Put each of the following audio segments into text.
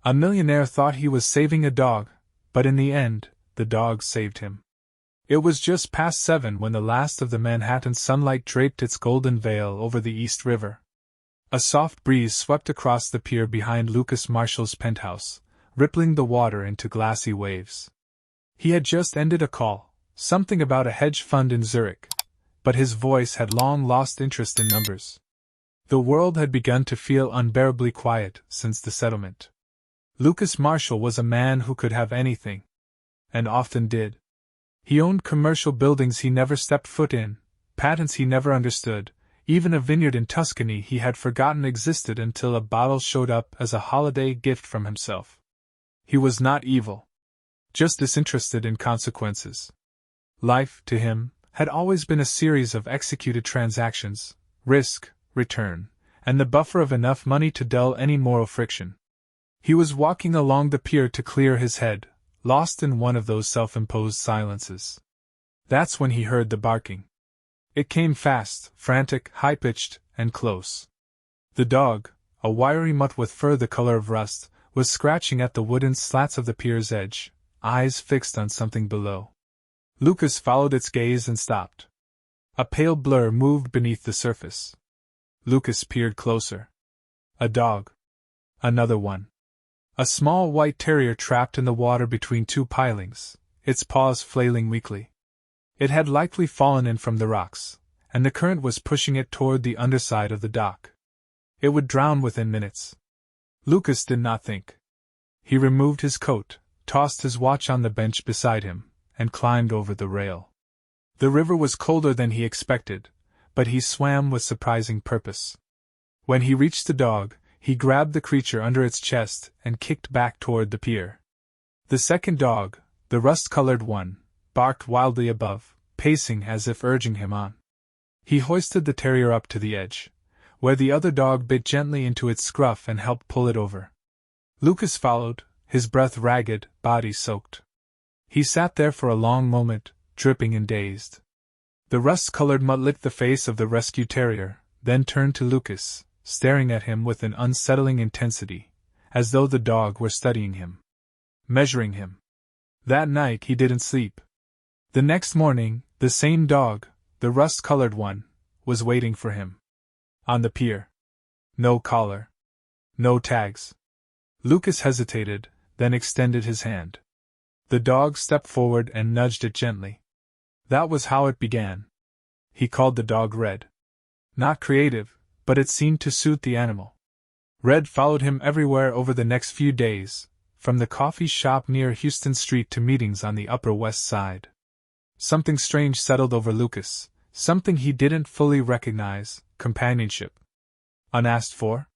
A millionaire thought he was saving a dog, but in the end, the dog saved him. It was just past 7 when the last of the Manhattan sunlight draped its golden veil over the East River. A soft breeze swept across the pier behind Lucas Marshall's penthouse, rippling the water into glassy waves. He had just ended a call, something about a hedge fund in Zurich, but his voice had long lost interest in numbers. The world had begun to feel unbearably quiet since the settlement. Lucas Marshall was a man who could have anything. And often did. He owned commercial buildings he never stepped foot in, patents he never understood, even a vineyard in Tuscany he had forgotten existed until a bottle showed up as a holiday gift from himself. He was not evil. Just disinterested in consequences. Life, to him, had always been a series of executed transactions, risk, return, and the buffer of enough money to dull any moral friction. He was walking along the pier to clear his head, lost in one of those self-imposed silences. That's when he heard the barking. It came fast, frantic, high-pitched, and close. The dog, a wiry mutt with fur the color of rust, was scratching at the wooden slats of the pier's edge, eyes fixed on something below. Lucas followed its gaze and stopped. A pale blur moved beneath the surface. Lucas peered closer. A dog. Another one. A small white terrier trapped in the water between two pilings, its paws flailing weakly. It had likely fallen in from the rocks, and the current was pushing it toward the underside of the dock. It would drown within minutes. Lucas did not think. He removed his coat, tossed his watch on the bench beside him, and climbed over the rail. The river was colder than he expected, but he swam with surprising purpose. When he reached the dog, he grabbed the creature under its chest and kicked back toward the pier. The second dog, the rust-colored one, barked wildly above, pacing as if urging him on. He hoisted the terrier up to the edge, where the other dog bit gently into its scruff and helped pull it over. Lucas followed, his breath ragged, body soaked. He sat there for a long moment, dripping and dazed. The rust-colored mutt licked the face of the rescue terrier, then turned to Lucas, staring at him with an unsettling intensity, as though the dog were studying him. Measuring him. That night he didn't sleep. The next morning, the same dog, the rust-colored one, was waiting for him. On the pier. No collar. No tags. Lucas hesitated, then extended his hand. The dog stepped forward and nudged it gently. That was how it began. He called the dog Red. Not creative, but it seemed to suit the animal. Red followed him everywhere over the next few days, from the coffee shop near Houston Street to meetings on the Upper West Side. Something strange settled over Lucas, something he didn't fully recognize: companionship. Unasked for?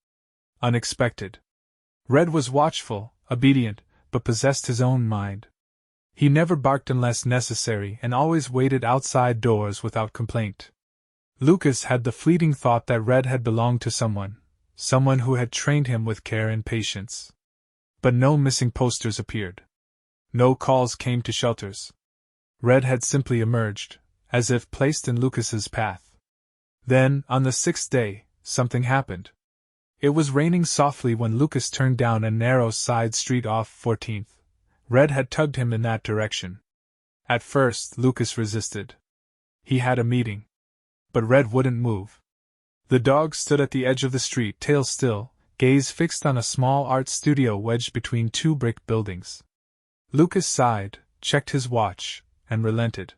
Unexpected. Red was watchful, obedient, but possessed his own mind. He never barked unless necessary and always waited outside doors without complaint. Lucas had the fleeting thought that Red had belonged to someone who had trained him with care and patience. But no missing posters appeared. No calls came to shelters. Red had simply emerged, as if placed in Lucas's path. Then, on the 6th day, something happened. It was raining softly when Lucas turned down a narrow side street off 14th. Red had tugged him in that direction. At first, Lucas resisted. He had a meeting. But Red wouldn't move. The dog stood at the edge of the street, tail still, gaze fixed on a small art studio wedged between two brick buildings. Lucas sighed, checked his watch, and relented.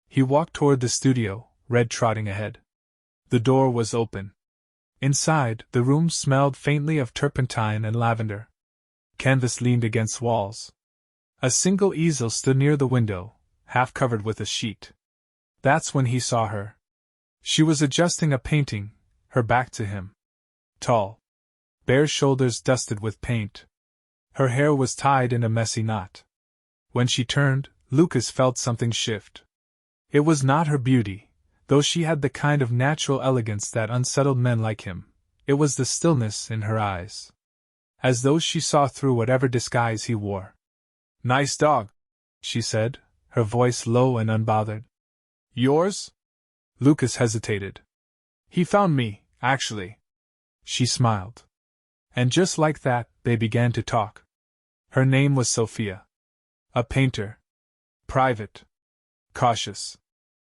He walked toward the studio, Red trotting ahead. The door was open. Inside, the room smelled faintly of turpentine and lavender. Canvas leaned against walls. A single easel stood near the window, half covered with a sheet. That's when he saw her. She was adjusting a painting, her back to him. Tall. Bare shoulders dusted with paint. Her hair was tied in a messy knot. When she turned, Lucas felt something shift. It was not her beauty, though she had the kind of natural elegance that unsettled men like him. It was the stillness in her eyes. As though she saw through whatever disguise he wore. "Nice dog," she said, her voice low and unbothered. "Yours?" Lucas hesitated. "He found me, actually." She smiled. And just like that, they began to talk. Her name was Sophia. A painter. Private. Cautious.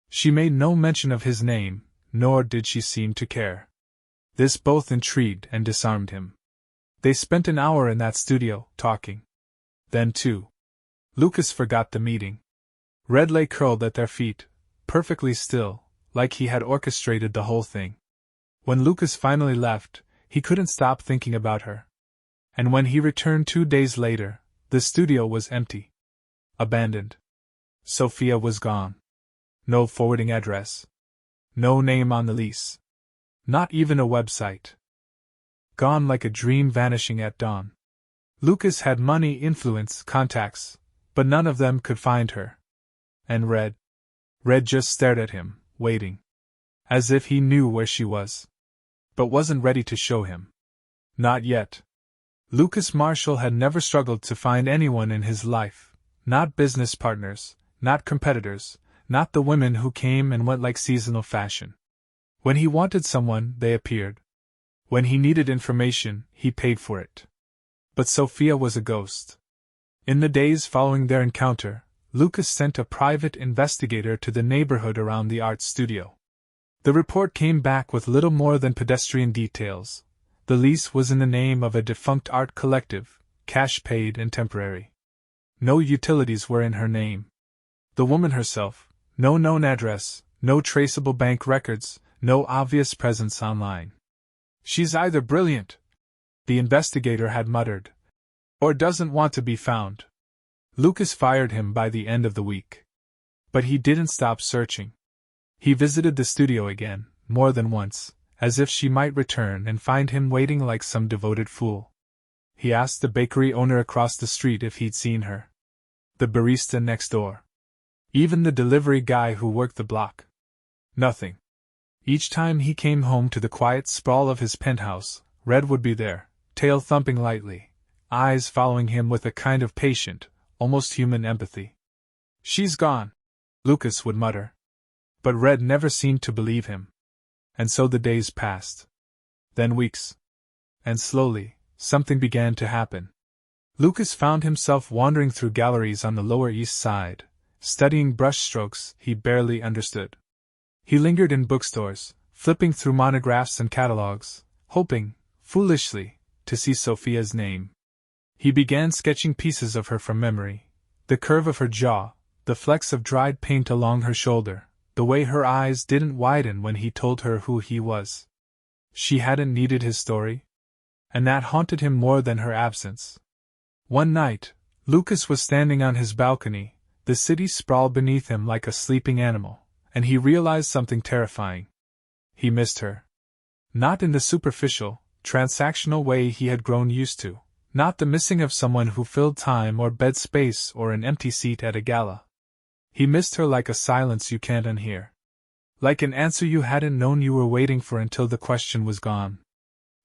She made no mention of his name, nor did she seem to care. This both intrigued and disarmed him. They spent an hour in that studio, talking. Then, too, Lucas forgot the meeting. Red lay curled at their feet, perfectly still, like he had orchestrated the whole thing. When Lucas finally left, he couldn't stop thinking about her. And when he returned 2 days later, the studio was empty. Abandoned. Sophia was gone. No forwarding address. No name on the lease. Not even a website. Gone like a dream vanishing at dawn. Lucas had money, influence, contacts, but none of them could find her. And Red just stared at him, waiting. As if he knew where she was. But wasn't ready to show him. Not yet. Lucas Marshall had never struggled to find anyone in his life, not business partners, not competitors, not the women who came and went like seasonal fashion. When he wanted someone, they appeared. When he needed information, he paid for it. But Sophia was a ghost. In the days following their encounter, Lucas sent a private investigator to the neighborhood around the art studio. The report came back with little more than pedestrian details. The lease was in the name of a defunct art collective, cash paid and temporary. No utilities were in her name. The woman herself, no known address, no traceable bank records, no obvious presence online. She's either brilliant, the investigator had muttered, or doesn't want to be found. Lucas fired him by the end of the week. But he didn't stop searching. He visited the studio again, more than once, as if she might return and find him waiting like some devoted fool. He asked the bakery owner across the street if he'd seen her. The barista next door. Even the delivery guy who worked the block. Nothing. Each time he came home to the quiet sprawl of his penthouse, Red would be there, tail thumping lightly, eyes following him with a kind of patient, almost human empathy. "She's gone," Lucas would mutter. But Red never seemed to believe him. And so the days passed. Then weeks. And slowly, something began to happen. Lucas found himself wandering through galleries on the Lower East Side, studying brushstrokes he barely understood. He lingered in bookstores, flipping through monographs and catalogs, hoping, foolishly, to see Sophia's name. He began sketching pieces of her from memory, the curve of her jaw, the flecks of dried paint along her shoulder, the way her eyes didn't widen when he told her who he was. She hadn't needed his story. And that haunted him more than her absence. One night, Lucas was standing on his balcony, the city sprawled beneath him like a sleeping animal, and he realized something terrifying. He missed her. Not in the superficial, transactional way he had grown used to, not the missing of someone who filled time or bed space or an empty seat at a gala. He missed her like a silence you can't unhear. Like an answer you hadn't known you were waiting for until the question was gone.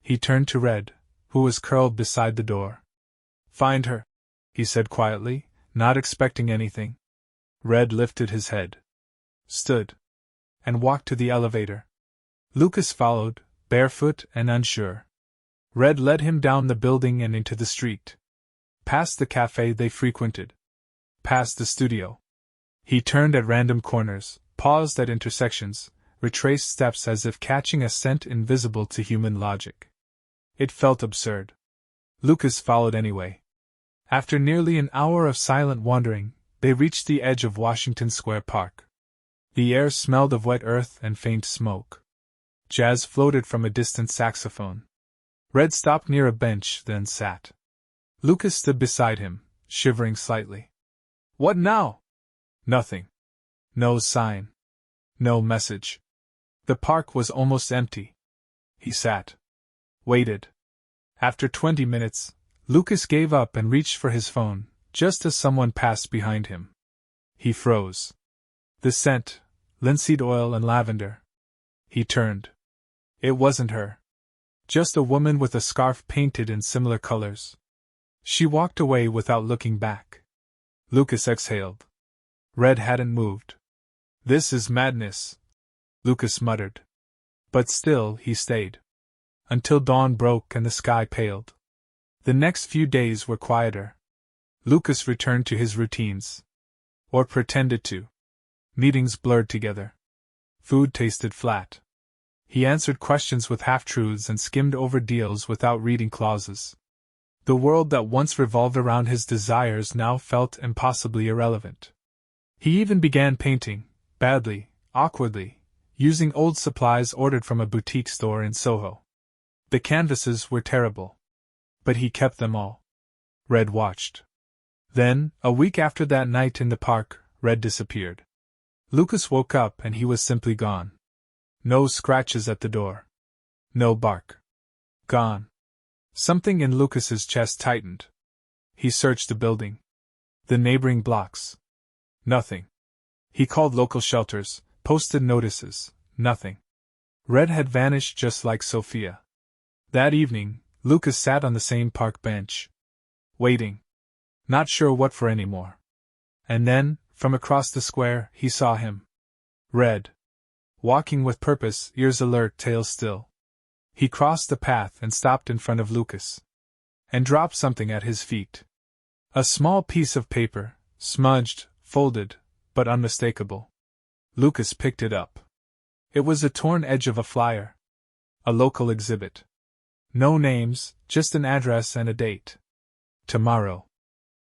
He turned to Red, who was curled beside the door. "Find her," he said quietly, not expecting anything. Red lifted his head, stood, and walked to the elevator. Lucas followed, barefoot and unsure. Red led him down the building and into the street. Past the cafe they frequented. Past the studio. He turned at random corners, paused at intersections, retraced steps as if catching a scent invisible to human logic. It felt absurd. Lucas followed anyway. After nearly an hour of silent wandering, they reached the edge of Washington Square Park. The air smelled of wet earth and faint smoke. Jazz floated from a distant saxophone. Red stopped near a bench, then sat. Lucas stood beside him, shivering slightly. "What now?" Nothing. No sign. No message. The park was almost empty. He sat. Waited. After 20 minutes, Lucas gave up and reached for his phone, just as someone passed behind him. He froze. The scent, linseed oil and lavender. He turned. It wasn't her. Just a woman with a scarf painted in similar colors. She walked away without looking back. Lucas exhaled. Red hadn't moved. "This is madness," Lucas muttered. But still he stayed. Until dawn broke and the sky paled. The next few days were quieter. Lucas returned to his routines. Or pretended to. Meetings blurred together. Food tasted flat. He answered questions with half-truths and skimmed over deals without reading clauses. The world that once revolved around his desires now felt impossibly irrelevant. He even began painting, badly, awkwardly, using old supplies ordered from a boutique store in Soho. The canvases were terrible. But he kept them all. Red watched. Then, a week after that night in the park, Red disappeared. Lucas woke up and he was simply gone. No scratches at the door. No bark. Gone. Something in Lucas's chest tightened. He searched the building. The neighboring blocks. Nothing. He called local shelters, posted notices. Nothing. Red had vanished just like Sophia. That evening, Lucas sat on the same park bench. Waiting. Not sure what for anymore. And then, from across the square, he saw him. Red. Walking with purpose, ears alert, tail still. He crossed the path and stopped in front of Lucas. And dropped something at his feet. A small piece of paper, smudged, folded, but unmistakable. Lucas picked it up. It was a torn edge of a flyer. A local exhibit. No names, just an address and a date. Tomorrow.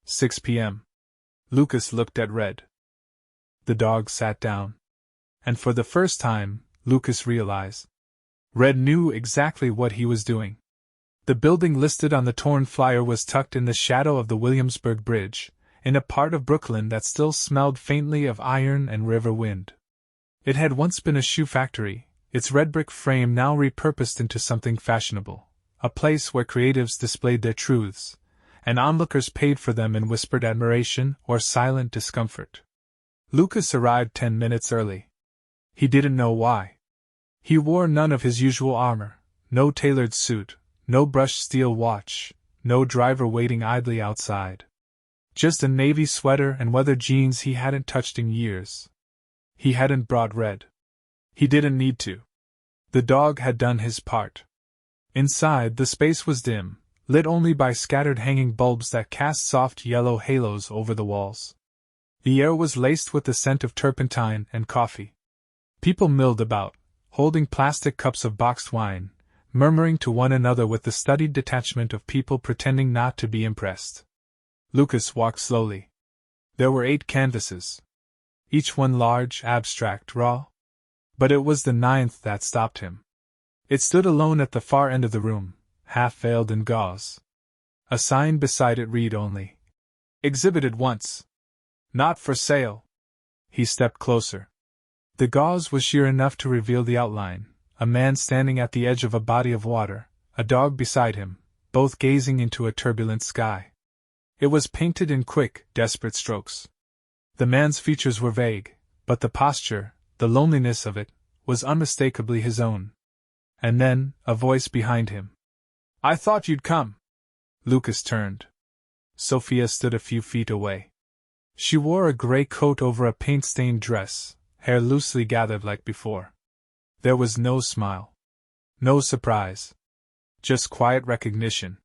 6 p.m. Lucas looked at Red. The dog sat down. And for the first time, Lucas realized. Red knew exactly what he was doing. The building listed on the torn flyer was tucked in the shadow of the Williamsburg Bridge, in a part of Brooklyn that still smelled faintly of iron and river wind. It had once been a shoe factory, its red brick frame now repurposed into something fashionable, a place where creatives displayed their truths, and onlookers paid for them in whispered admiration or silent discomfort. Lucas arrived 10 minutes early. He didn't know why. He wore none of his usual armor, no tailored suit, no brushed steel watch, no driver waiting idly outside. Just a navy sweater and leather jeans he hadn't touched in years. He hadn't brought Red. He didn't need to. The dog had done his part. Inside, the space was dim, lit only by scattered hanging bulbs that cast soft yellow halos over the walls. The air was laced with the scent of turpentine and coffee. People milled about, holding plastic cups of boxed wine, murmuring to one another with the studied detachment of people pretending not to be impressed. Lucas walked slowly. There were 8 canvases. Each one large, abstract, raw. But it was the 9th that stopped him. It stood alone at the far end of the room, half veiled in gauze. A sign beside it read only. Exhibited once. Not for sale. He stepped closer. The gauze was sheer enough to reveal the outline, a man standing at the edge of a body of water, a dog beside him, both gazing into a turbulent sky. It was painted in quick, desperate strokes. The man's features were vague, but the posture, the loneliness of it, was unmistakably his own. And then, a voice behind him. "I thought you'd come." Lucas turned. Sophia stood a few feet away. She wore a gray coat over a paint-stained dress, hair loosely gathered like before. There was no smile. No surprise. Just quiet recognition.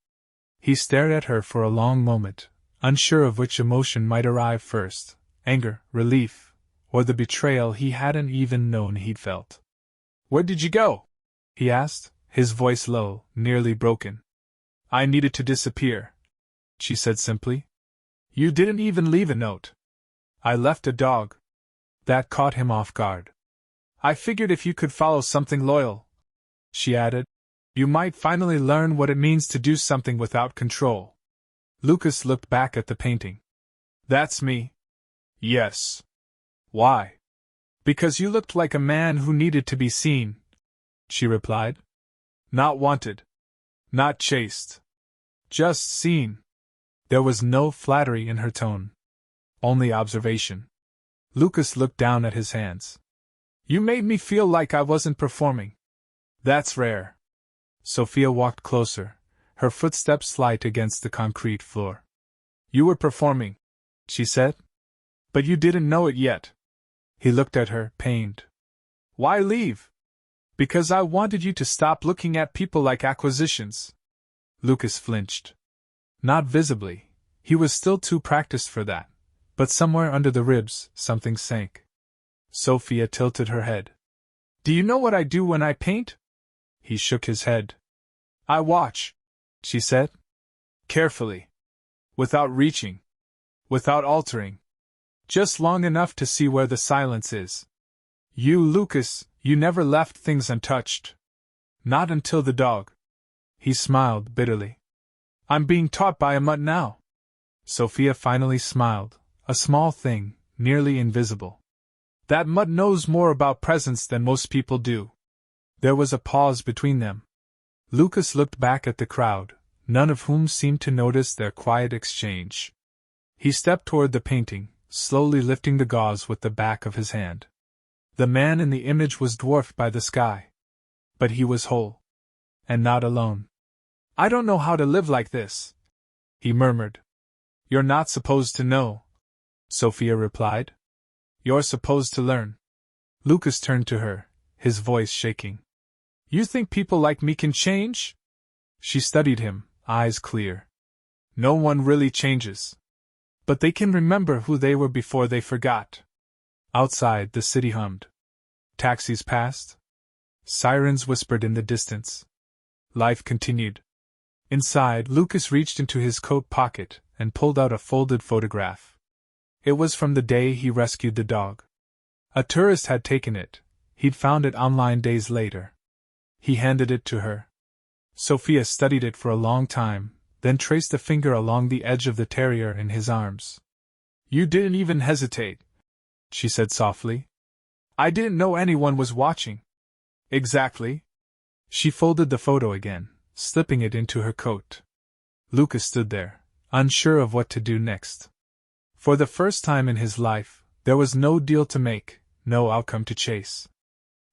He stared at her for a long moment, unsure of which emotion might arrive first, anger, relief, or the betrayal he hadn't even known he'd felt. "Where did you go?" he asked, his voice low, nearly broken. "I needed to disappear," she said simply. "You didn't even leave a note." "I left a dog." That caught him off guard. "I figured if you could follow something loyal," she added, "you might finally learn what it means to do something without control." Lucas looked back at the painting. "That's me." "Yes." "Why?" "Because you looked like a man who needed to be seen," she replied. "Not wanted. Not chased. Just seen." There was no flattery in her tone. Only observation. Lucas looked down at his hands. "You made me feel like I wasn't performing." "That's rare." Sophia walked closer, her footsteps light against the concrete floor. "You were performing," she said. "But you didn't know it yet." He looked at her, pained. "Why leave?" "Because I wanted you to stop looking at people like acquisitions." Lucas flinched. Not visibly, He was still too practiced for that, but somewhere under the ribs, something sank. Sophia tilted her head. Do you know what I do when I paint? He shook his head. I watch, she said. Carefully. Without reaching. Without altering. Just long enough to see where the silence is. You, Lucas, you never left things untouched. Not until the dog. He smiled bitterly. I'm being taught by a mutt now. Sophia finally smiled, a small thing, nearly invisible. That mutt knows more about presents than most people do. There was a pause between them. Lucas looked back at the crowd, none of whom seemed to notice their quiet exchange. He stepped toward the painting, slowly lifting the gauze with the back of his hand. The man in the image was dwarfed by the sky. But he was whole. And not alone. I don't know how to live like this, he murmured. You're not supposed to know, Sophia replied. You're supposed to learn. Lucas turned to her, his voice shaking. You think people like me can change? She studied him, eyes clear. No one really changes. But they can remember who they were before they forgot. Outside, the city hummed. Taxis passed. Sirens whispered in the distance. Life continued. Inside, Lucas reached into his coat pocket and pulled out a folded photograph. It was from the day he rescued the dog. A tourist had taken it. He'd found it online days later. He handed it to her. Sophia studied it for a long time, then traced a finger along the edge of the terrier in his arms. You didn't even hesitate, she said softly. I didn't know anyone was watching. Exactly. She folded the photo again, slipping it into her coat. Lucas stood there, unsure of what to do next. For the first time in his life, there was no deal to make, no outcome to chase.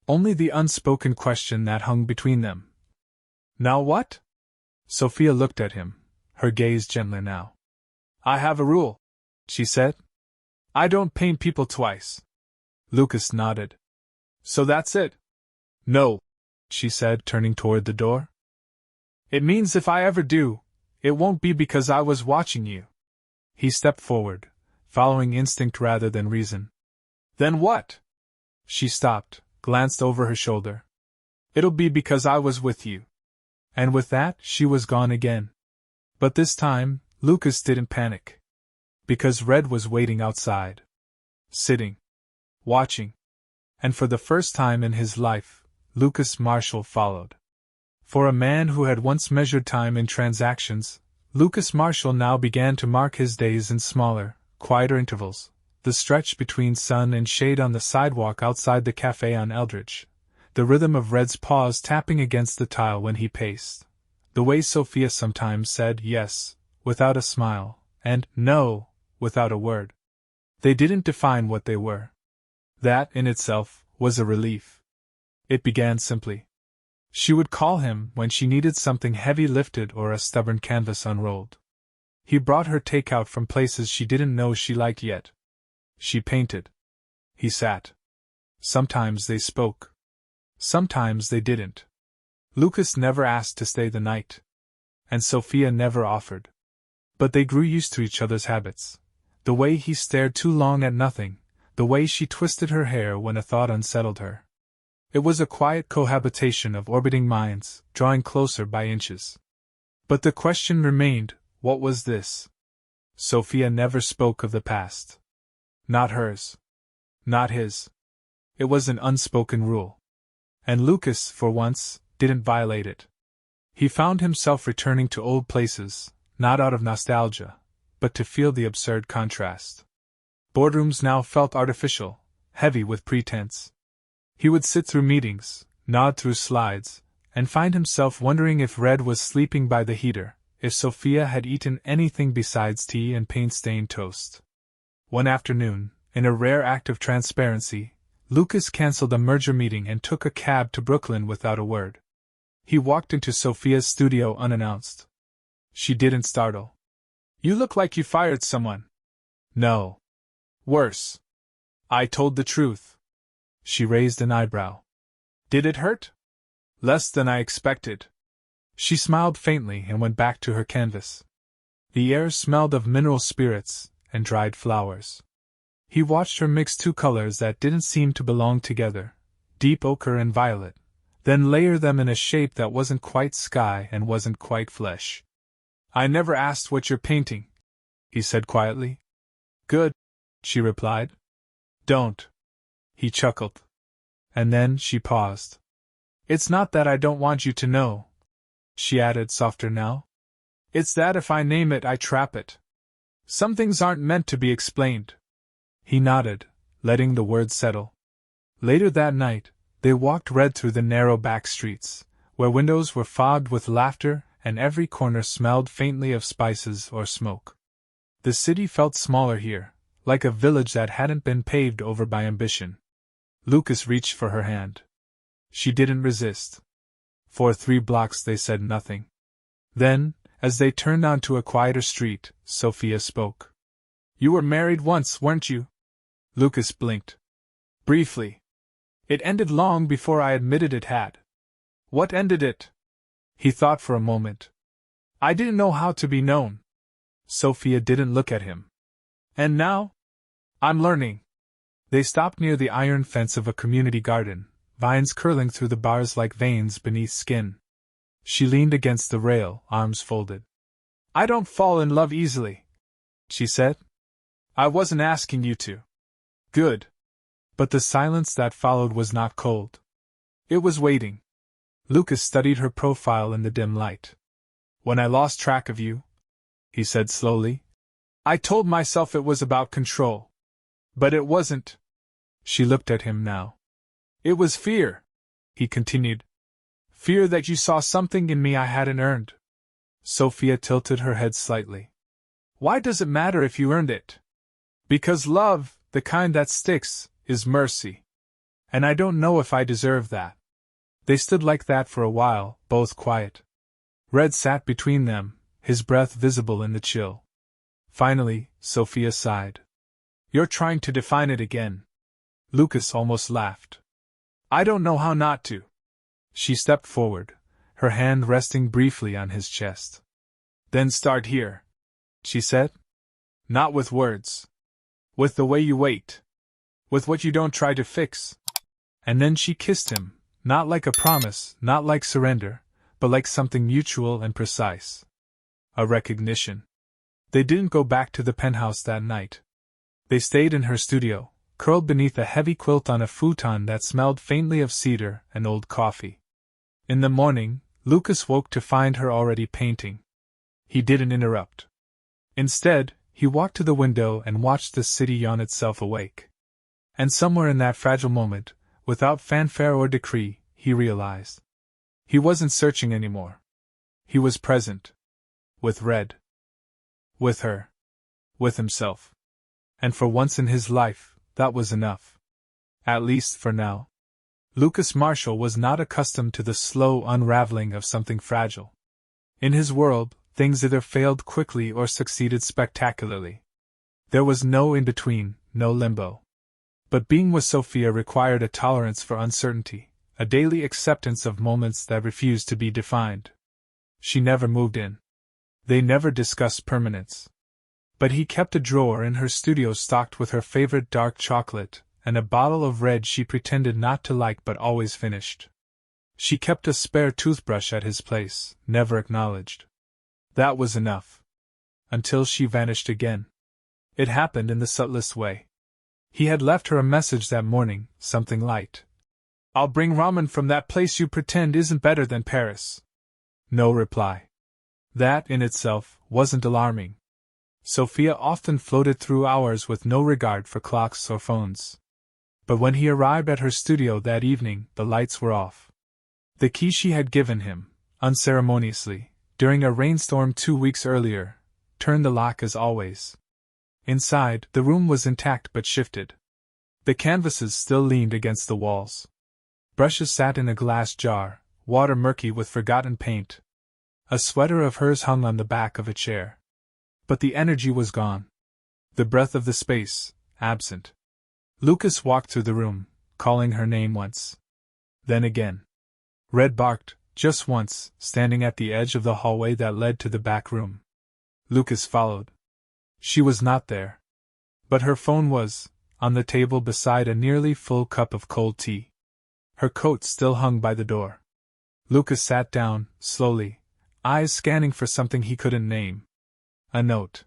Only the unspoken question that hung between them. Now what? Sophia looked at him, her gaze gentler now. I have a rule, she said. I don't paint people twice. Lucas nodded. So that's it? No, she said, turning toward the door. It means if I ever do, it won't be because I was watching you. He stepped forward, following instinct rather than reason. Then what? She stopped, glanced over her shoulder. It'll be because I was with you. And with that, she was gone again. But this time, Lucas didn't panic. Because Red was waiting outside. Sitting. Watching. And for the first time in his life, Lucas Marshall followed. For a man who had once measured time in transactions, Lucas Marshall now began to mark his days in smaller, quieter intervals, the stretch between sun and shade on the sidewalk outside the cafe on Eldridge, the rhythm of Red's paws tapping against the tile when he paced, the way Sophia sometimes said yes, without a smile, and no, without a word. They didn't define what they were. That, in itself, was a relief. It began simply. She would call him when she needed something heavy lifted or a stubborn canvas unrolled. He brought her takeout from places she didn't know she liked yet. She painted. He sat. Sometimes they spoke. Sometimes they didn't. Lucas never asked to stay the night. And Sophia never offered. But they grew used to each other's habits. The way he stared too long at nothing, the way she twisted her hair when a thought unsettled her. It was a quiet cohabitation of orbiting minds, drawing closer by inches. But the question remained, what was this? Sophia never spoke of the past. Not hers. Not his. It was an unspoken rule. And Lucas, for once, didn't violate it. He found himself returning to old places, not out of nostalgia, but to feel the absurd contrast. Boardrooms now felt artificial, heavy with pretense. He would sit through meetings, nod through slides, and find himself wondering if Red was sleeping by the heater, if Sophia had eaten anything besides tea and paint-stained toast. One afternoon, in a rare act of transparency, Lucas canceled a merger meeting and took a cab to Brooklyn without a word. He walked into Sophia's studio unannounced. She didn't startle. You look like you fired someone. No. Worse. I told the truth. She raised an eyebrow. Did it hurt? Less than I expected. She smiled faintly and went back to her canvas. The air smelled of mineral spirits and dried flowers. He watched her mix two colors that didn't seem to belong together, deep ochre and violet, then layer them in a shape that wasn't quite sky and wasn't quite flesh. "I never asked what you're painting," he said quietly. "Good," she replied. "Don't." He chuckled. And then she paused. "It's not that I don't want you to know," she added, softer now. "It's that if I name it, I trap it. Some things aren't meant to be explained." He nodded, letting the words settle. Later that night, they walked Red through the narrow back streets, where windows were fogged with laughter and every corner smelled faintly of spices or smoke. The city felt smaller here, like a village that hadn't been paved over by ambition. Lucas reached for her hand. She didn't resist. For 3 blocks they said nothing. Then, as they turned onto a quieter street, Sophia spoke. "You were married once, weren't you?" Lucas blinked. "Briefly. It ended long before I admitted it had." "What ended it?" He thought for a moment. "I didn't know how to be known." Sophia didn't look at him. "And now? I'm learning." They stopped near the iron fence of a community garden, vines curling through the bars like veins beneath skin. She leaned against the rail, arms folded. "I don't fall in love easily," she said. "I wasn't asking you to." "Good." But the silence that followed was not cold. It was waiting. Lucas studied her profile in the dim light. "When I lost track of you," he said slowly, "I told myself it was about control. But it wasn't." She looked at him now. "It was fear," he continued. "Fear that you saw something in me I hadn't earned." Sophia tilted her head slightly. "Why does it matter if you earned it?" "Because love, the kind that sticks, is mercy. And I don't know if I deserve that." They stood like that for a while, both quiet. Red sat between them, his breath visible in the chill. Finally, Sophia sighed. "You're trying to define it again." Lucas almost laughed. "I don't know how not to." She stepped forward, her hand resting briefly on his chest. "Then start here," she said. "Not with words. With the way you wait. With what you don't try to fix." And then she kissed him, not like a promise, not like surrender, but like something mutual and precise. A recognition. They didn't go back to the penthouse that night. They stayed in her studio, curled beneath a heavy quilt on a futon that smelled faintly of cedar and old coffee. In the morning, Lucas woke to find her already painting. He didn't interrupt. Instead, he walked to the window and watched the city yawn itself awake. And somewhere in that fragile moment, without fanfare or decree, he realized. He wasn't searching anymore. He was present. With Red. With her. With himself. And for once in his life, that was enough. At least for now. Lucas Marshall was not accustomed to the slow unraveling of something fragile. In his world, things either failed quickly or succeeded spectacularly. There was no in-between, no limbo. But being with Sophia required a tolerance for uncertainty, a daily acceptance of moments that refused to be defined. She never moved in. They never discussed permanence. But he kept a drawer in her studio stocked with her favorite dark chocolate, and a bottle of red she pretended not to like but always finished. She kept a spare toothbrush at his place, never acknowledged. That was enough. Until she vanished again. It happened in the subtlest way. He had left her a message that morning, something light. "I'll bring ramen from that place you pretend isn't better than Paris." No reply. That, in itself, wasn't alarming. Sophia often floated through hours with no regard for clocks or phones. But when he arrived at her studio that evening, the lights were off. The key she had given him, unceremoniously, during a rainstorm 2 weeks earlier, turned the lock as always. Inside, the room was intact but shifted. The canvases still leaned against the walls. Brushes sat in a glass jar, water murky with forgotten paint. A sweater of hers hung on the back of a chair. But the energy was gone. The breath of the space, absent. Lucas walked through the room, calling her name once. Then again. Red barked, just once, standing at the edge of the hallway that led to the back room. Lucas followed. She was not there. But her phone was, on the table beside a nearly full cup of cold tea. Her coat still hung by the door. Lucas sat down, slowly, eyes scanning for something he couldn't name. A note.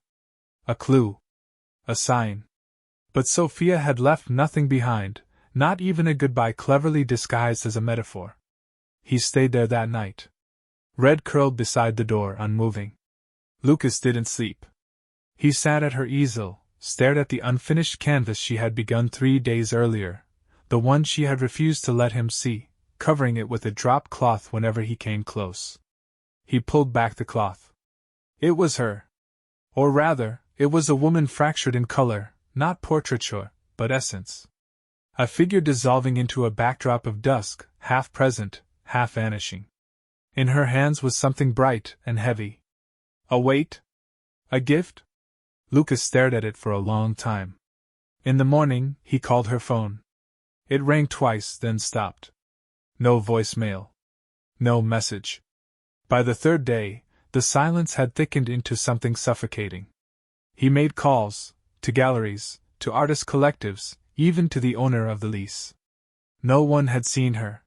A clue. A sign. But Sophia had left nothing behind, not even a goodbye cleverly disguised as a metaphor. He stayed there that night. Red curled beside the door, unmoving. Lucas didn't sleep. He sat at her easel, stared at the unfinished canvas she had begun 3 days earlier, the one she had refused to let him see, covering it with a drop cloth whenever he came close. He pulled back the cloth. It was her. Or rather, it was a woman fractured in color, not portraiture, but essence. A figure dissolving into a backdrop of dusk, half present, half vanishing. In her hands was something bright and heavy. A weight? A gift? Lucas stared at it for a long time. In the morning, he called her phone. It rang twice, then stopped. No voicemail. No message. By the third day, the silence had thickened into something suffocating. He made calls, to galleries, to artist collectives, even to the owner of the lease. No one had seen her.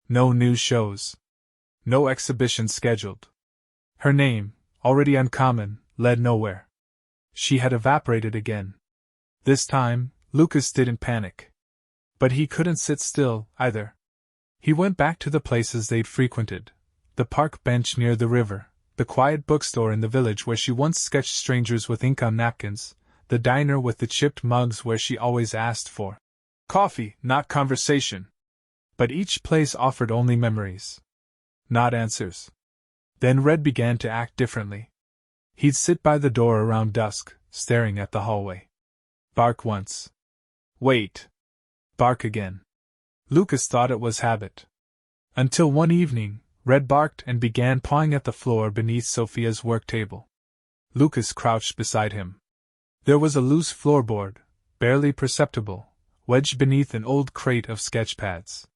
No new shows. No exhibitions scheduled. Her name, already uncommon, led nowhere. She had evaporated again. This time, Lucas didn't panic. But he couldn't sit still, either. He went back to the places they'd frequented. The park bench near the river, the quiet bookstore in the village where she once sketched strangers with ink on napkins, the diner with the chipped mugs where she always asked for coffee, not conversation. But each place offered only memories. Not answers. Then Red began to act differently. He'd sit by the door around dusk, staring at the hallway. Bark once. Wait. Bark again. Lucas thought it was habit. Until one evening, Red barked and began pawing at the floor beneath Sophia's work table. Lucas crouched beside him. There was a loose floorboard, barely perceptible, wedged beneath an old crate of sketch pads.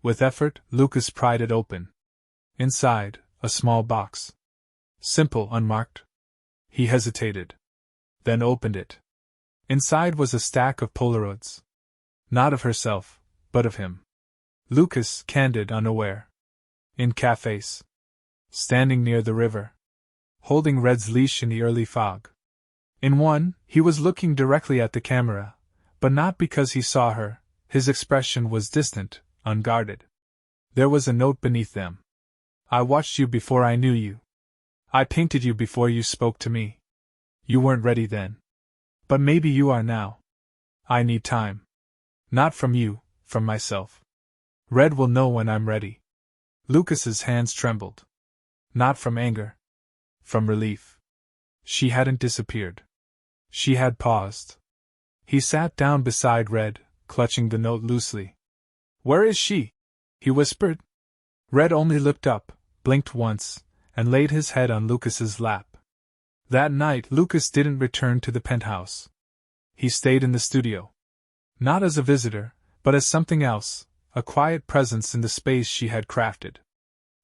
With effort, Lucas pried it open. Inside, a small box. Simple, unmarked. He hesitated. Then opened it. Inside was a stack of Polaroids. Not of herself, but of him. Lucas, candid, unaware. In cafes. Standing near the river. Holding Red's leash in the early fog. In one, he was looking directly at the camera, but not because he saw her. His expression was distant, unguarded. There was a note beneath them. I watched you before I knew you. I painted you before you spoke to me. You weren't ready then. But maybe you are now. I need time. Not from you, from myself. Red will know when I'm ready. Lucas's hands trembled. Not from anger. From relief. She hadn't disappeared. She had paused. He sat down beside Red, clutching the note loosely. Where is she? He whispered. Red only looked up, blinked once, and laid his head on Lucas's lap. That night Lucas didn't return to the penthouse. He stayed in the studio. Not as a visitor, but as something else, a quiet presence in the space she had crafted.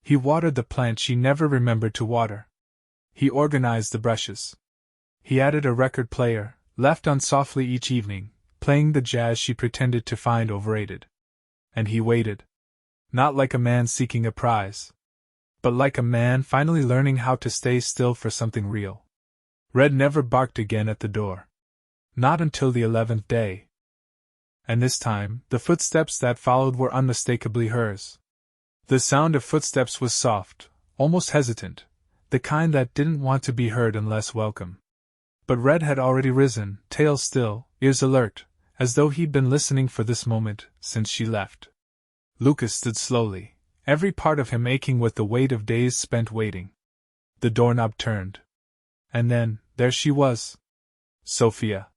He watered the plant she never remembered to water. He organized the brushes. He added a record player, left on softly each evening, playing the jazz she pretended to find overrated. And he waited. Not like a man seeking a prize, but like a man finally learning how to stay still for something real. Red never barked again at the door. Not until the 11th day. And this time, the footsteps that followed were unmistakably hers. The sound of footsteps was soft, almost hesitant, the kind that didn't want to be heard unless welcome. But Red had already risen, tail still, ears alert, as though he'd been listening for this moment since she left. Lucas stood slowly, every part of him aching with the weight of days spent waiting. The doorknob turned. And then, there she was. Sophia.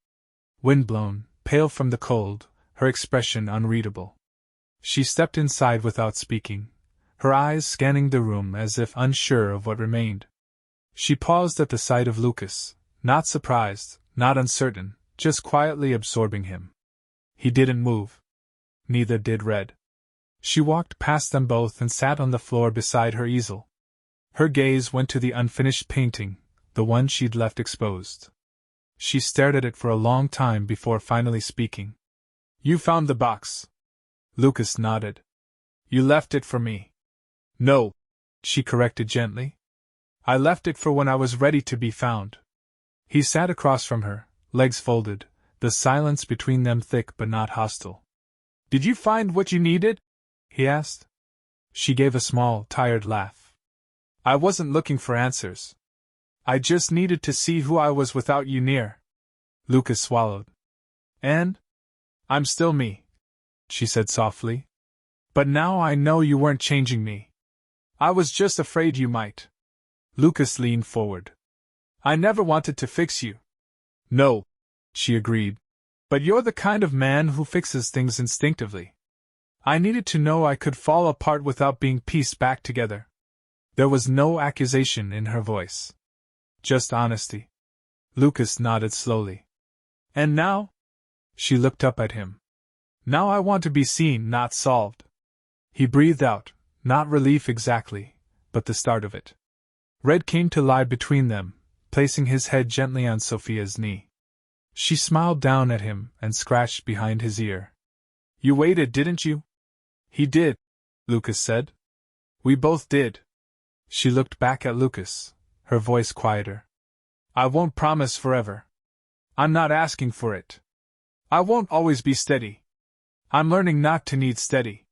Windblown, pale from the cold, her expression unreadable. She stepped inside without speaking, her eyes scanning the room as if unsure of what remained. She paused at the sight of Lucas, not surprised, not uncertain, just quietly absorbing him. He didn't move. Neither did Red. She walked past them both and sat on the floor beside her easel. Her gaze went to the unfinished painting, the one she'd left exposed. She stared at it for a long time before finally speaking. You found the box. Lucas nodded. You left it for me. No, she corrected gently. I left it for when I was ready to be found. He sat across from her, legs folded, the silence between them thick but not hostile. Did you find what you needed? He asked. She gave a small, tired laugh. I wasn't looking for answers. I just needed to see who I was without you near. Lucas swallowed. And? I'm still me, she said softly. But now I know you weren't changing me. I was just afraid you might. Lucas leaned forward. I never wanted to fix you. No, she agreed. But you're the kind of man who fixes things instinctively. I needed to know I could fall apart without being pieced back together. There was no accusation in her voice. Just honesty. Lucas nodded slowly. And now? She looked up at him. Now I want to be seen, not solved. He breathed out, not relief exactly, but the start of it. Red came to lie between them, placing his head gently on Sophia's knee. She smiled down at him and scratched behind his ear. You waited, didn't you? He did, Lucas said. We both did. She looked back at Lucas, her voice quieter. I won't promise forever. I'm not asking for it. I won't always be steady. I'm learning not to need steady.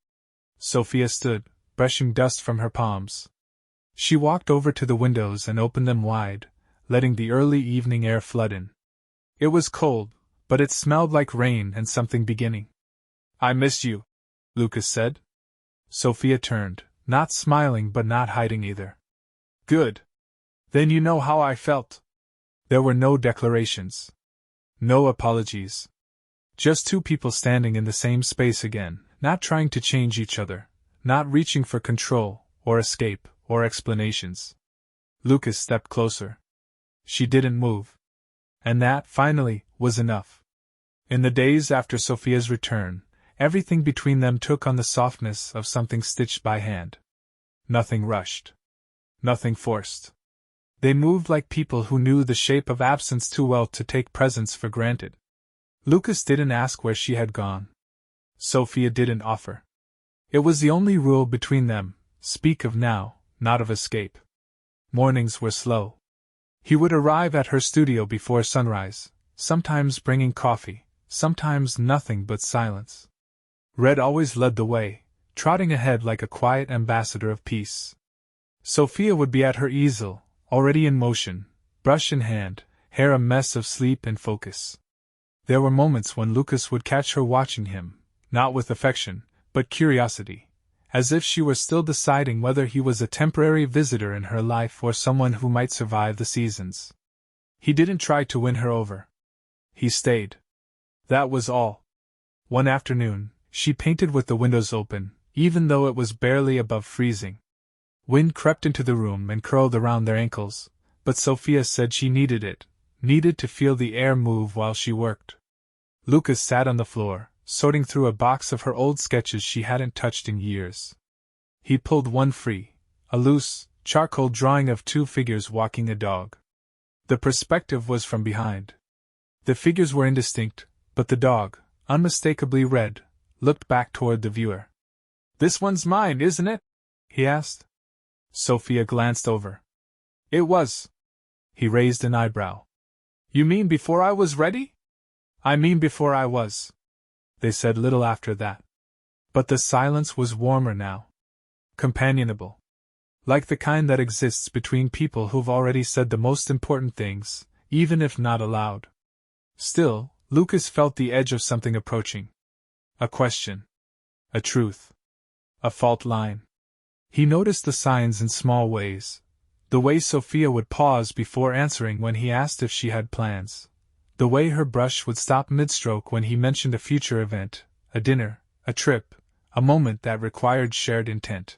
Sophia stood, brushing dust from her palms. She walked over to the windows and opened them wide, letting the early evening air flood in. It was cold, but it smelled like rain and something beginning. I miss you, Lucas said. Sophia turned, not smiling but not hiding either. Good. Then you know how I felt. There were no declarations. No apologies. Just two people standing in the same space again, not trying to change each other, not reaching for control, or escape, or explanations. Lucas stepped closer. She didn't move. And that, finally, was enough. In the days after Sophia's return, everything between them took on the softness of something stitched by hand. Nothing rushed. Nothing forced. They moved like people who knew the shape of absence too well to take presence for granted. Lucas didn't ask where she had gone. Sophia didn't offer. It was the only rule between them, speak of now, not of escape. Mornings were slow. He would arrive at her studio before sunrise, sometimes bringing coffee, sometimes nothing but silence. Red always led the way, trotting ahead like a quiet ambassador of peace. Sophia would be at her easel, already in motion, brush in hand, hair a mess of sleep and focus. There were moments when Lucas would catch her watching him, not with affection, but curiosity, as if she were still deciding whether he was a temporary visitor in her life or someone who might survive the seasons. He didn't try to win her over. He stayed. That was all. One afternoon, she painted with the windows open, even though it was barely above freezing. Wind crept into the room and curled around their ankles, but Sophia said she needed it, needed to feel the air move while she worked. Lucas sat on the floor, sorting through a box of her old sketches she hadn't touched in years. He pulled one free, a loose, charcoal drawing of two figures walking a dog. The perspective was from behind. The figures were indistinct, but the dog, unmistakably red, looked back toward the viewer. This one's mine, isn't it? He asked. Sophia glanced over. It was. He raised an eyebrow. You mean before I was ready? I mean before I was. They said little after that. But the silence was warmer now. Companionable. Like the kind that exists between people who've already said the most important things, even if not aloud. Still, Lucas felt the edge of something approaching. A question. A truth. A fault line. He noticed the signs in small ways. The way Sophia would pause before answering when he asked if she had plans. The way her brush would stop mid-stroke when he mentioned a future event, a dinner, a trip, a moment that required shared intent.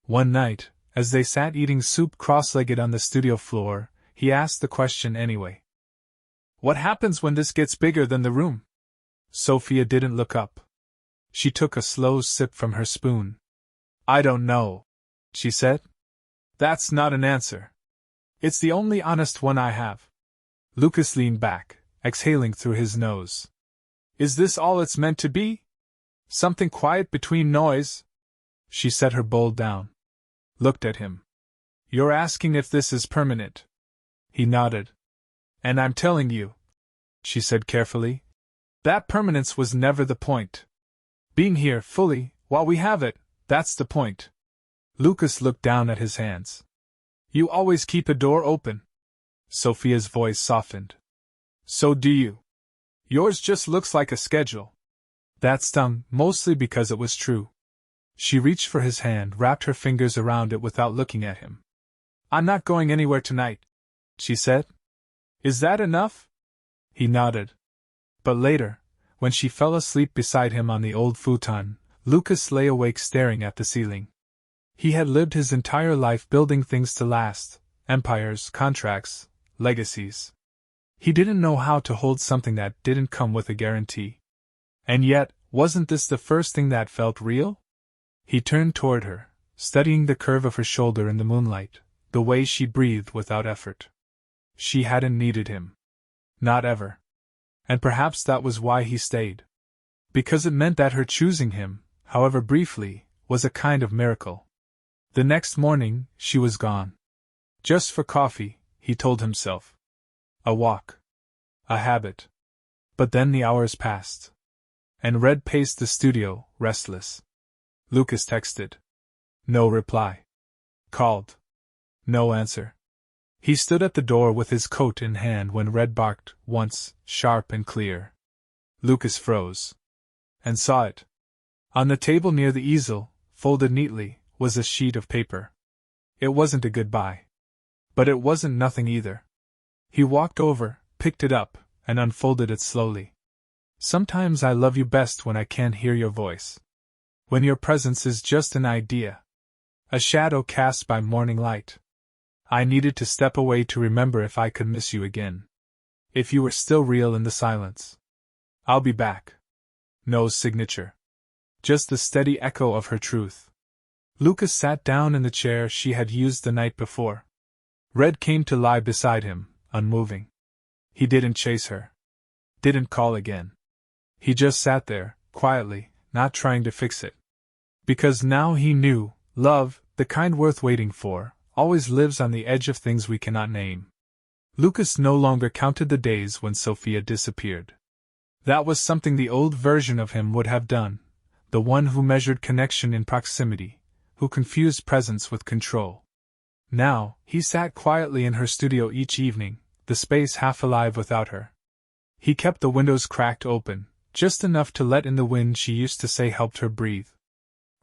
One night, as they sat eating soup cross-legged on the studio floor, he asked the question anyway. What happens when this gets bigger than the room? Sophia didn't look up. She took a slow sip from her spoon. I don't know, she said. That's not an answer. It's the only honest one I have. Lucas leaned back, exhaling through his nose. Is this all it's meant to be? Something quiet between noise? She set her bowl down. Looked at him. You're asking if this is permanent. He nodded. And I'm telling you, she said carefully, that permanence was never the point. Being here fully, while we have it, that's the point. Lucas looked down at his hands. You always keep a door open. Sophia's voice softened. So do you. Yours just looks like a schedule. That stung, mostly because it was true. She reached for his hand, wrapped her fingers around it without looking at him. I'm not going anywhere tonight, she said. Is that enough? He nodded. But later, when she fell asleep beside him on the old futon, Lucas lay awake staring at the ceiling. He had lived his entire life building things to last, empires, contracts, legacies. He didn't know how to hold something that didn't come with a guarantee. And yet, wasn't this the first thing that felt real? He turned toward her, studying the curve of her shoulder in the moonlight, the way she breathed without effort. She hadn't needed him. Not ever. And perhaps that was why he stayed. Because it meant that her choosing him, however briefly, was a kind of miracle. The next morning, she was gone. Just for coffee, he told himself. A walk. A habit. But then the hours passed. And Red paced the studio, restless. Lucas texted. No reply. Called. No answer. He stood at the door with his coat in hand when Red barked, once, sharp and clear. Lucas froze. And saw it. On the table near the easel, folded neatly, was a sheet of paper. It wasn't a goodbye. But it wasn't nothing either. He walked over, picked it up, and unfolded it slowly. Sometimes I love you best when I can't hear your voice. When your presence is just an idea. A shadow cast by morning light. I needed to step away to remember if I could miss you again. If you were still real in the silence. I'll be back. No signature. Just the steady echo of her truth. Lucas sat down in the chair she had used the night before. Red came to lie beside him, unmoving. He didn't chase her. Didn't call again. He just sat there, quietly, not trying to fix it. Because now he knew, love, the kind worth waiting for, always lives on the edge of things we cannot name. Lucas no longer counted the days when Sophia disappeared. That was something the old version of him would have done, the one who measured connection in proximity, who confused presence with control. Now, he sat quietly in her studio each evening, the space half alive without her. He kept the windows cracked open, just enough to let in the wind she used to say helped her breathe.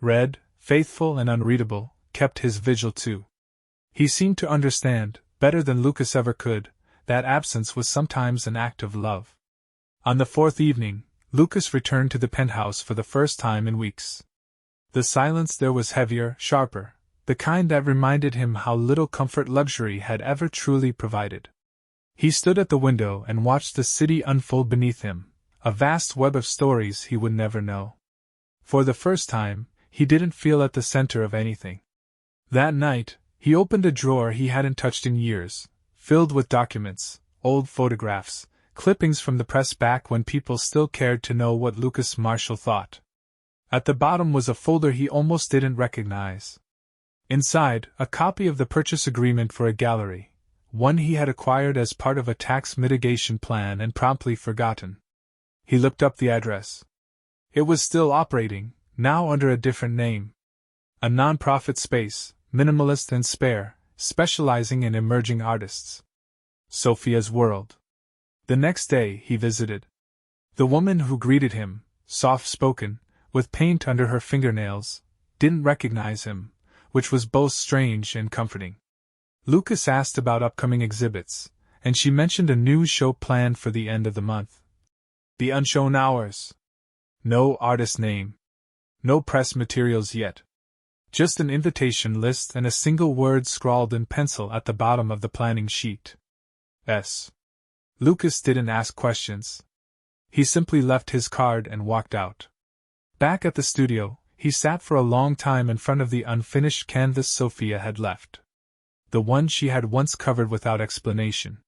Red, faithful and unreadable, kept his vigil too. He seemed to understand, better than Lucas ever could, that absence was sometimes an act of love. On the fourth evening, Lucas returned to the penthouse for the first time in weeks. The silence there was heavier, sharper, the kind that reminded him how little comfort luxury had ever truly provided. He stood at the window and watched the city unfold beneath him, a vast web of stories he would never know. For the first time, he didn't feel at the center of anything. That night, he opened a drawer he hadn't touched in years, filled with documents, old photographs, clippings from the press back when people still cared to know what Lucas Marshall thought. At the bottom was a folder he almost didn't recognize. Inside, a copy of the purchase agreement for a gallery, one he had acquired as part of a tax mitigation plan and promptly forgotten. He looked up the address. It was still operating, now under a different name. A non-profit space, minimalist and spare, specializing in emerging artists. Sophia's World. The next day, he visited. The woman who greeted him, soft-spoken, with paint under her fingernails, didn't recognize him, which was both strange and comforting. Lucas asked about upcoming exhibits, and she mentioned a new show planned for the end of the month. The Unshown Hours. No artist name. No press materials yet. Just an invitation list and a single word scrawled in pencil at the bottom of the planning sheet. S. Lucas didn't ask questions. He simply left his card and walked out. Back at the studio, he sat for a long time in front of the unfinished canvas Sophia had left. the one she had once covered without explanation.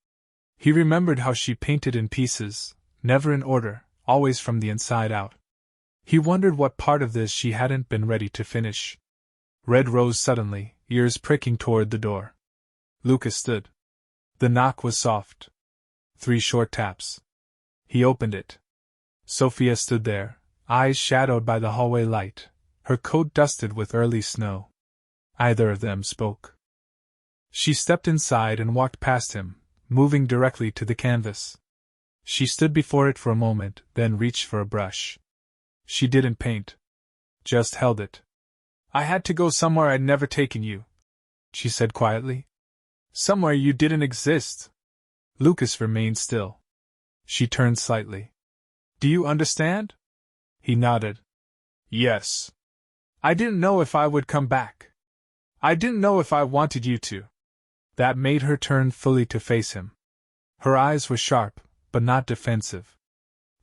He remembered how she painted in pieces, never in order, always from the inside out. He wondered what part of this she hadn't been ready to finish. Red rose suddenly, ears pricking toward the door. Lucas stood. The knock was soft. 3 short taps. He opened it. Sophia stood there, eyes shadowed by the hallway light, her coat dusted with early snow. Either of them spoke. She stepped inside and walked past him, moving directly to the canvas. She stood before it for a moment, then reached for a brush. She didn't paint. Just held it. "I had to go somewhere I'd never taken you," she said quietly. "Somewhere you didn't exist." Lucas remained still. She turned slightly. "Do you understand?" He nodded. "Yes. I didn't know if I would come back. I didn't know if I wanted you to." That made her turn fully to face him. Her eyes were sharp, but not defensive.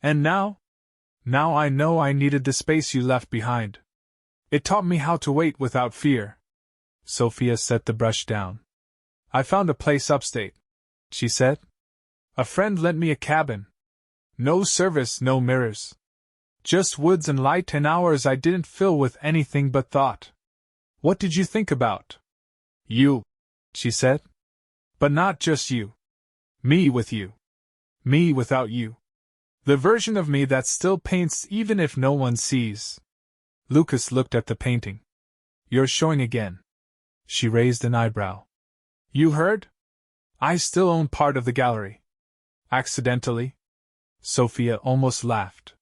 "And now? Now I know I needed the space you left behind. It taught me how to wait without fear." Sophia set the brush down. "I found a place upstate," she said. "A friend lent me a cabin. No service, no mirrors. Just woods and light and hours I didn't fill with anything but thought. What did you think about?" "You," she said. "But not just you. Me with you. Me without you. The version of me that still paints even if no one sees." Lucas looked at the painting. "You're showing again." She raised an eyebrow. "You heard? I still own part of the gallery." "Accidentally?" Sophia almost laughed.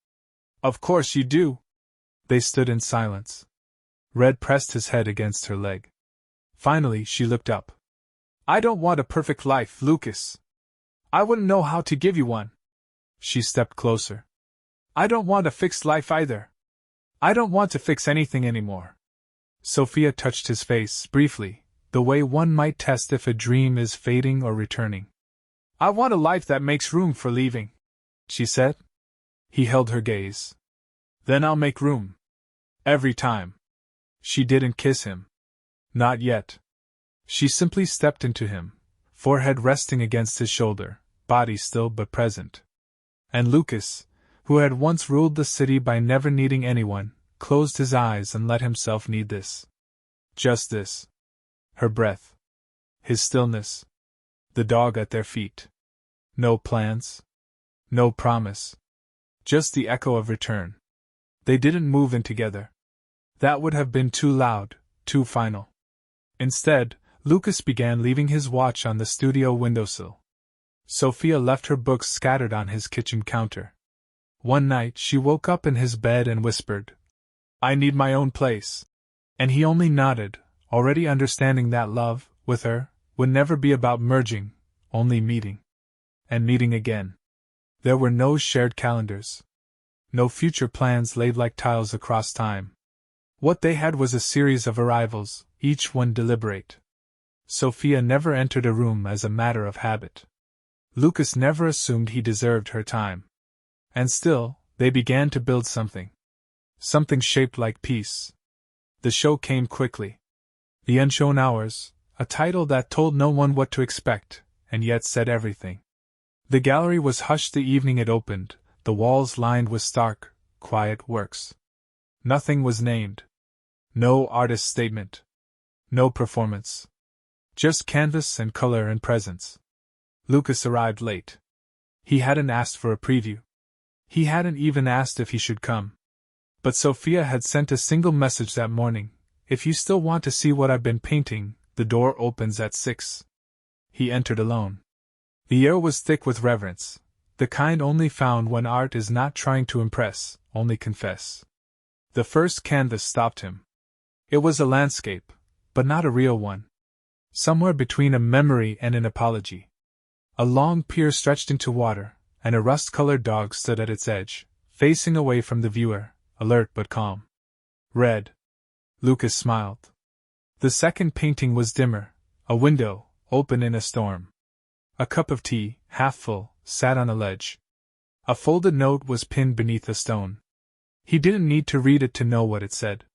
"Of course you do." They stood in silence. Red pressed his head against her leg. Finally she looked up. "I don't want a perfect life, Lucas. I wouldn't know how to give you one." She stepped closer. "I don't want a fixed life either. I don't want to fix anything anymore." Sophia touched his face, briefly, the way one might test if a dream is fading or returning. "I want a life that makes room for leaving," she said. He held her gaze. "Then I'll make room. Every time." She didn't kiss him. Not yet. She simply stepped into him, forehead resting against his shoulder, body still but present. And Lucas, who had once ruled the city by never needing anyone, closed his eyes and let himself need this. Just this. Her breath. His stillness. The dog at their feet. No plans. No promise. Just the echo of return. They didn't move in together. That would have been too loud, too final. Instead, Lucas began leaving his watch on the studio windowsill. Sophia left her books scattered on his kitchen counter. One night she woke up in his bed and whispered, "I need my own place." And he only nodded, already understanding that love, with her, would never be about merging, only meeting. And meeting again. There were no shared calendars. No future plans laid like tiles across time. What they had was a series of arrivals, each one deliberate. Sophia never entered a room as a matter of habit. Lucas never assumed he deserved her time. And still, they began to build something. Something shaped like peace. The show came quickly. The Unshown Hours, a title that told no one what to expect, and yet said everything. The gallery was hushed the evening it opened, the walls lined with stark, quiet works. Nothing was named. No artist's statement. No performance. Just canvas and color and presence. Lucas arrived late. He hadn't asked for a preview. He hadn't even asked if he should come. But Sophia had sent a single message that morning: "If you still want to see what I've been painting, the door opens at 6. He entered alone. The air was thick with reverence, the kind only found when art is not trying to impress, only confess. The first canvas stopped him. It was a landscape, but not a real one. Somewhere between a memory and an apology. A long pier stretched into water, and a rust-colored dog stood at its edge, facing away from the viewer, alert but calm. Red. Lucas smiled. The second painting was dimmer, a window, open in a storm. A cup of tea, half full, sat on a ledge. A folded note was pinned beneath a stone. He didn't need to read it to know what it said.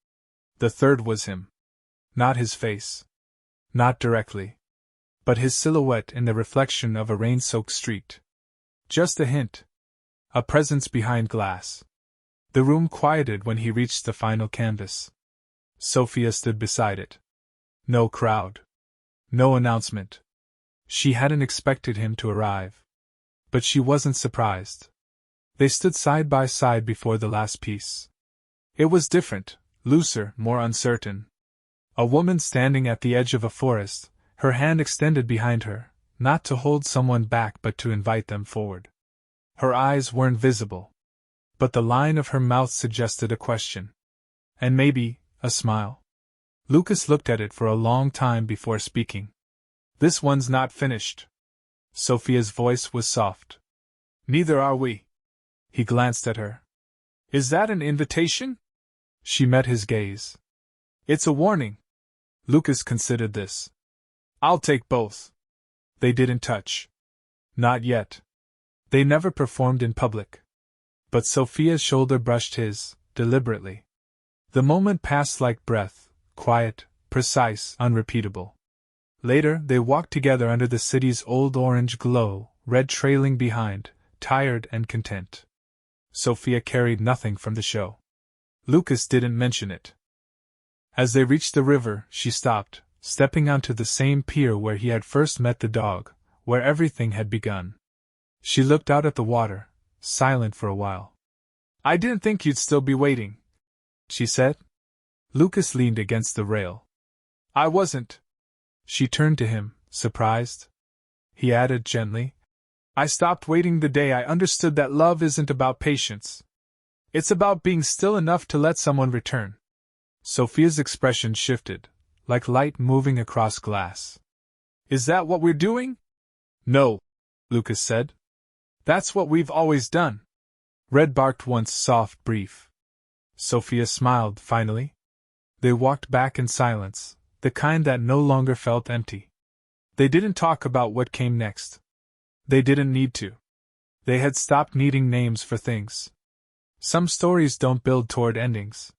The third was him. Not his face. Not directly. but his silhouette in the reflection of a rain-soaked street. Just a hint. A presence behind glass. The room quieted when he reached the final canvas. Sophia stood beside it. No crowd. No announcement. She hadn't expected him to arrive. But she wasn't surprised. They stood side by side before the last piece. It was different, looser, more uncertain. A woman standing at the edge of a forest, her hand extended behind her, not to hold someone back but to invite them forward. Her eyes weren't visible, but the line of her mouth suggested a question. And maybe, a smile. Lucas looked at it for a long time before speaking. This one's not finished. Sophia's voice was soft. Neither are we. He glanced at her. Is that an invitation? She met his gaze. It's a warning. Lucas considered this. I'll take both. They didn't touch. Not yet. They never performed in public. But Sophia's shoulder brushed his, deliberately. The moment passed like breath, quiet, precise, unrepeatable. Later, they walked together under the city's old orange glow, red trailing behind, tired and content. Sophia carried nothing from the show. Lucas didn't mention it. As they reached the river, she stopped, stepping onto the same pier where he had first met the dog, where everything had begun. She looked out at the water, silent for a while. I didn't think you'd still be waiting, she said. Lucas leaned against the rail. I wasn't. She turned to him, surprised. He added gently, I stopped waiting the day I understood that love isn't about patience. It's about being still enough to let someone return. Sophia's expression shifted, like light moving across glass. Is that what we're doing? No, Lucas said. That's what we've always done. Red barked once, soft, brief. Sophia smiled, finally. They walked back in silence, the kind that no longer felt empty. They didn't talk about what came next. They didn't need to. They had stopped needing names for things. Some stories don't build toward endings.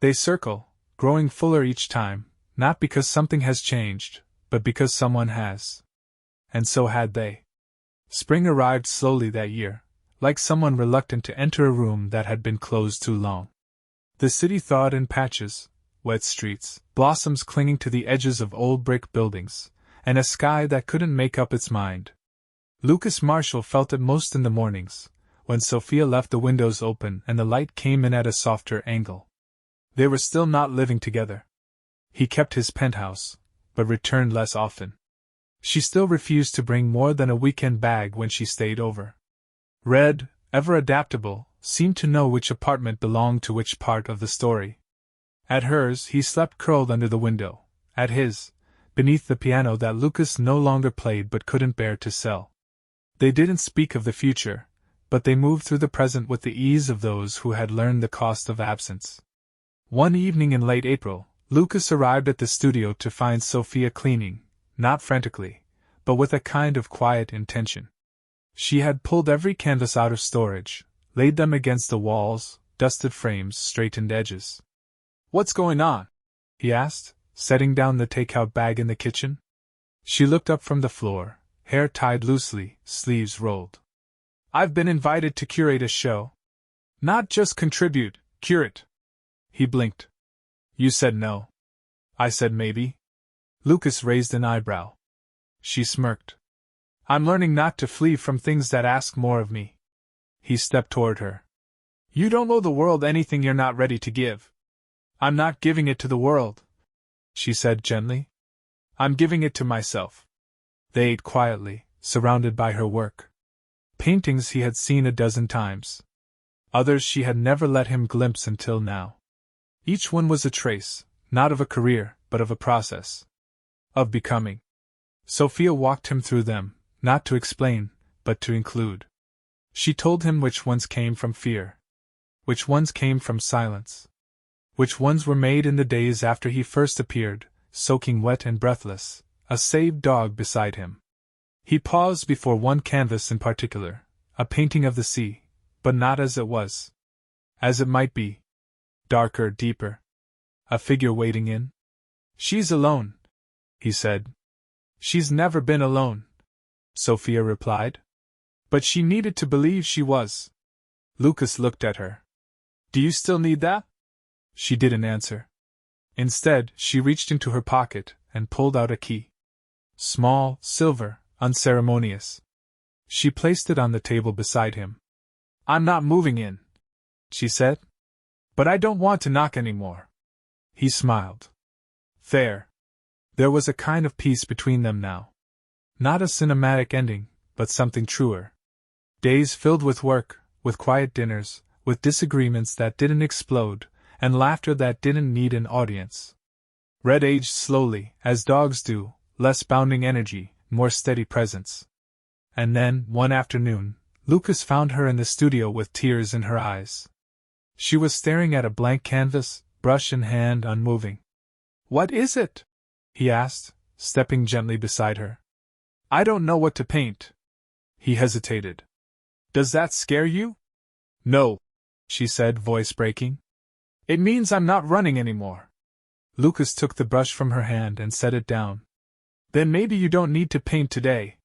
They circle, growing fuller each time, not because something has changed, but because someone has. And so had they. Spring arrived slowly that year, like someone reluctant to enter a room that had been closed too long. The city thawed in patches, wet streets, blossoms clinging to the edges of old brick buildings, and a sky that couldn't make up its mind. Lucas Marshall felt it most in the mornings, when Sophia left the windows open and the light came in at a softer angle. They were still not living together. He kept his penthouse, but returned less often. She still refused to bring more than a weekend bag when she stayed over. Red, ever adaptable, seemed to know which apartment belonged to which part of the story. At hers, he slept curled under the window. At his, beneath the piano that Lucas no longer played but couldn't bear to sell. They didn't speak of the future, but they moved through the present with the ease of those who had learned the cost of absence. One evening in late April, Lucas arrived at the studio to find Sophia cleaning, not frantically, but with a kind of quiet intention. She had pulled every canvas out of storage, laid them against the walls, dusted frames, straightened edges. What's going on? He asked, setting down the takeout bag in the kitchen. She looked up from the floor, hair tied loosely, sleeves rolled. I've been invited to curate a show. Not just contribute, curate. He blinked. You said no. I said maybe. Lucas raised an eyebrow. She smirked. I'm learning not to flee from things that ask more of me. He stepped toward her. You don't owe the world anything you're not ready to give. I'm not giving it to the world, she said gently. I'm giving it to myself. They ate quietly, surrounded by her work. Paintings he had seen a dozen times. Others she had never let him glimpse until now. Each one was a trace, not of a career, but of a process. Of becoming. Sophia walked him through them, not to explain, but to include. She told him which ones came from fear. Which ones came from silence. Which ones were made in the days after he first appeared, soaking wet and breathless, a saved dog beside him. He paused before one canvas in particular, a painting of the sea, but not as it was. As it might be. Darker, deeper. A figure wading in. She's alone, he said. She's never been alone, Sophia replied. But she needed to believe she was. Lucas looked at her. Do you still need that? She didn't answer. Instead, she reached into her pocket and pulled out a key. Small, silver, unceremonious. She placed it on the table beside him. I'm not moving in, she said. But I don't want to knock anymore. He smiled. Fair. There was a kind of peace between them now. Not a cinematic ending, but something truer. Days filled with work, with quiet dinners, with disagreements that didn't explode, and laughter that didn't need an audience. Red aged slowly, as dogs do, less bounding energy, more steady presence. And then, one afternoon, Lucas found her in the studio with tears in her eyes. She was staring at a blank canvas, brush in hand, unmoving. What is it? He asked, stepping gently beside her. I don't know what to paint. He hesitated. Does that scare you? No, she said, voice breaking. It means I'm not running anymore. Lucas took the brush from her hand and set it down. Then maybe you don't need to paint today.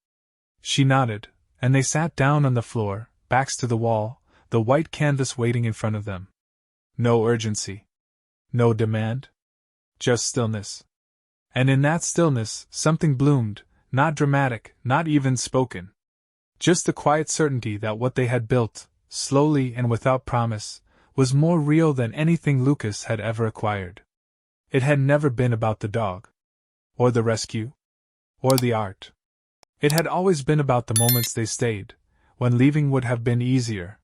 She nodded, and they sat down on the floor, backs to the wall, the white canvas waiting in front of them. No urgency. No demand. Just stillness. And in that stillness, something bloomed, not dramatic, not even spoken. Just the quiet certainty that what they had built, slowly and without promise, was more real than anything Lucas had ever acquired. It had never been about the dog. Or the rescue. Or the art. It had always been about the moments they stayed, when leaving would have been easier.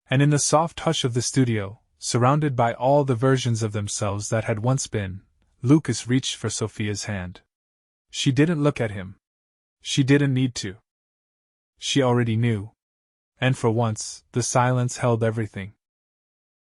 And in the soft hush of the studio, surrounded by all the versions of themselves that had once been, Lucas reached for Sophia's hand. She didn't look at him. She didn't need to. She already knew. And for once, the silence held everything.